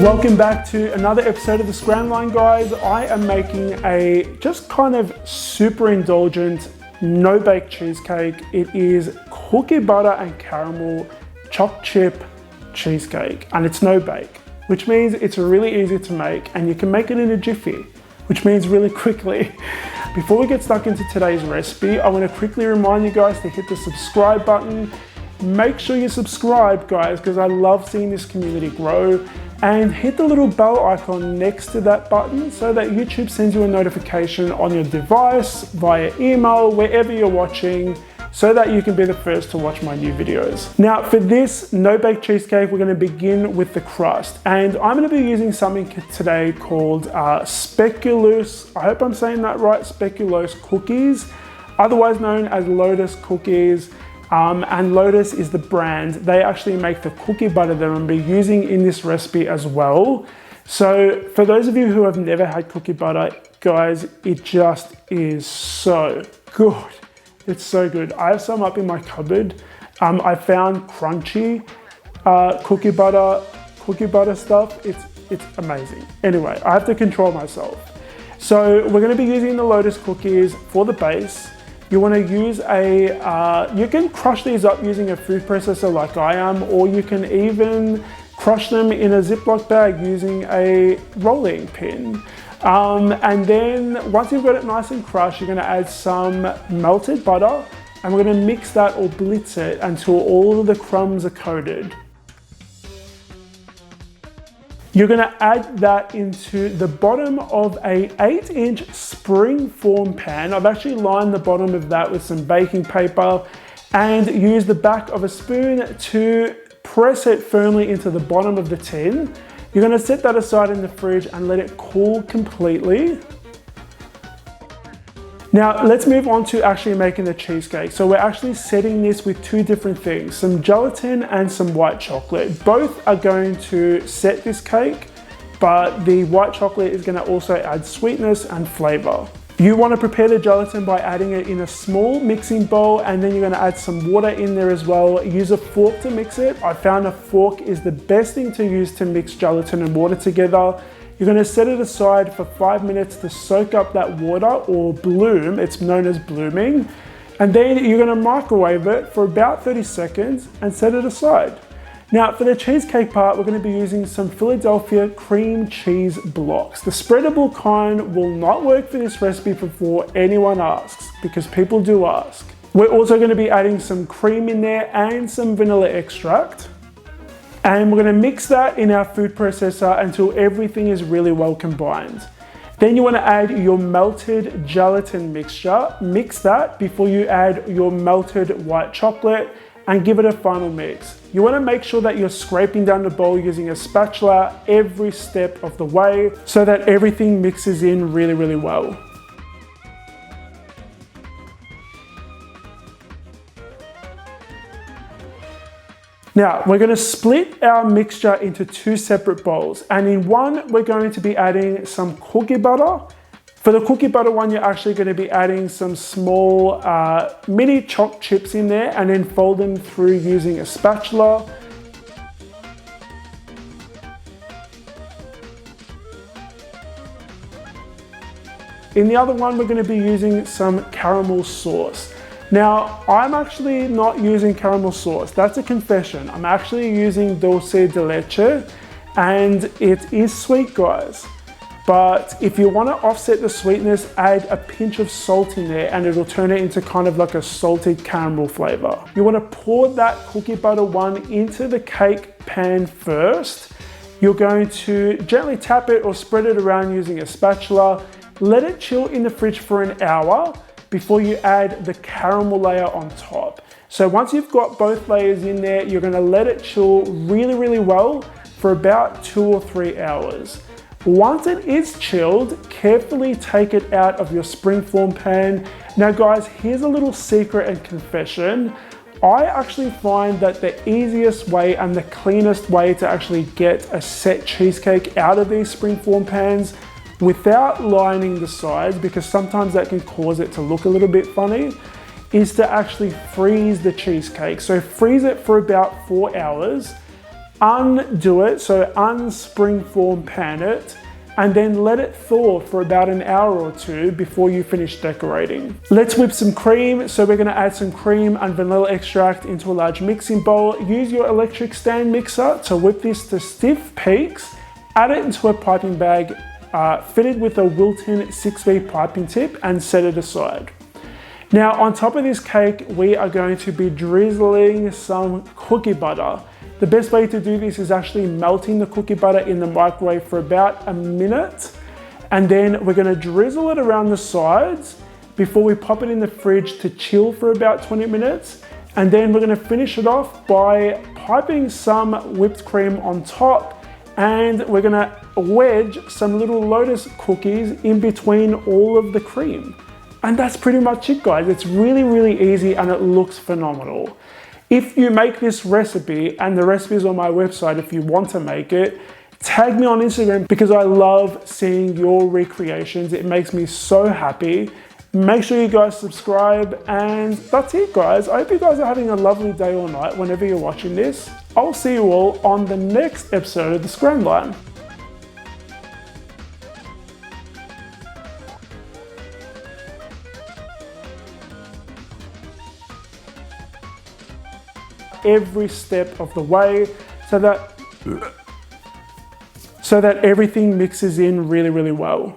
Welcome back to another episode of the Scran Line, guys. I am making a just kind of super indulgent, no-bake cheesecake. It is cookie butter and caramel choc chip cheesecake, and it's no-bake, which means it's really easy to make, and you can make it in a jiffy, which means really quickly. Before we get stuck into today's recipe, I want to quickly remind you guys to hit the subscribe button. Make sure you subscribe, guys, because I love seeing this community grow. And hit the little bell icon next to that button so that YouTube sends you a notification on your device, via email, wherever you're watching, so that you can be the first to watch my new videos. Now, for this no-bake cheesecake, we're going to begin with the crust. And I'm going to be using something today called SPECULOS. I hope I'm saying that right, SPECULOS cookies, otherwise known as Lotus cookies. And Lotus is the brand. They actually make the cookie butter that I'm going to be using in this recipe as well. So for those of you who have never had cookie butter, guys, it just is so good. It's so good. I have some up in my cupboard. I found crunchy cookie butter stuff. It's amazing. Anyway, I have to control myself. So we're going to be using the Lotus cookies for the base. You want to use you can crush these up using a food processor like I am, or you can even crush them in a Ziploc bag using a rolling pin. And then once you've got it nice and crushed, you're going to add some melted butter, and we're going to mix that or blitz it until all of the crumbs are coated. You're going to add that into the bottom of a 8-inch spring-form pan. I've actually lined the bottom of that with some baking paper and use the back of a spoon to press it firmly into the bottom of the tin. You're going to set that aside in the fridge and let it cool completely. Now let's move on to actually making the cheesecake. So we're actually setting this with two different things, some gelatin and some white chocolate. Both are going to set this cake, but the white chocolate is going to also add sweetness and flavor. You want to prepare the gelatin by adding it in a small mixing bowl, and then you're going to add some water in there as well. Use a fork to mix it. I found a fork is the best thing to use to mix gelatin and water together. You're going to set it aside for 5 minutes to soak up that water, or bloom. It's known as blooming. And then you're going to microwave it for about 30 seconds and set it aside. Now for the cheesecake part, we're going to be using some Philadelphia cream cheese blocks. The spreadable kind will not work for this recipe before anyone asks, because people do ask. We're also going to be adding some cream in there and some vanilla extract. And we're going to mix that in our food processor until everything is really well combined. Then you want to add your melted gelatin mixture. Mix that before you add your melted white chocolate and give it a final mix. You want to make sure that you're scraping down the bowl using a spatula every step of the way so that everything mixes in really well. Now, we're going to split our mixture into two separate bowls, and in one, we're going to be adding some cookie butter. For the cookie butter one, you're actually going to be adding some small mini chopped chips in there, and then fold them through using a spatula. In the other one, we're going to be using some caramel sauce. Now, I'm actually not using caramel sauce. That's a confession. I'm actually using dulce de leche, and it is sweet, guys. But if you want to offset the sweetness, add a pinch of salt in there, and it'll turn it into kind of like a salted caramel flavor. You want to pour that cookie butter one into the cake pan first. You're going to gently tap it or spread it around using a spatula. Let it chill in the fridge for an hour before you add the caramel layer on top. So once you've got both layers in there, you're going to let it chill really well for about 2 or 3 hours. Once it is chilled, carefully take it out of your springform pan. Now guys, here's a little secret and confession. I actually find that the easiest way and the cleanest way to actually get a set cheesecake out of these springform pans without lining the sides, because sometimes that can cause it to look a little bit funny, is to actually freeze the cheesecake. So freeze it for about 4 hours. undo it, so unspringform pan it, and then let it thaw for about an hour or two before you finish decorating. Let's whip some cream. So we're gonna add some cream and vanilla extract into a large mixing bowl. Use your electric stand mixer to whip this to stiff peaks. Add it into a piping bag fitted with a Wilton 6V piping tip and set it aside. Now on top of this cake, we are going to be drizzling some cookie butter. The best way to do this is actually melting the cookie butter in the microwave for about a minute, and then we're gonna drizzle it around the sides before we pop it in the fridge to chill for about 20 minutes. And then we're gonna finish it off by piping some whipped cream on top, and we're gonna wedge some little lotus cookies in between all of the cream. And that's pretty much it, guys. It's really, really easy and it looks phenomenal. If you make this recipe, and the recipe is on my website if you want to make it, tag me on Instagram because I love seeing your recreations. It makes me so happy. Make sure you guys subscribe, and that's it, guys. I hope you guys are having a lovely day or night whenever you're watching this. I'll see you all on the next episode of the Scran Line. Every step of the way so that everything mixes in really, really well.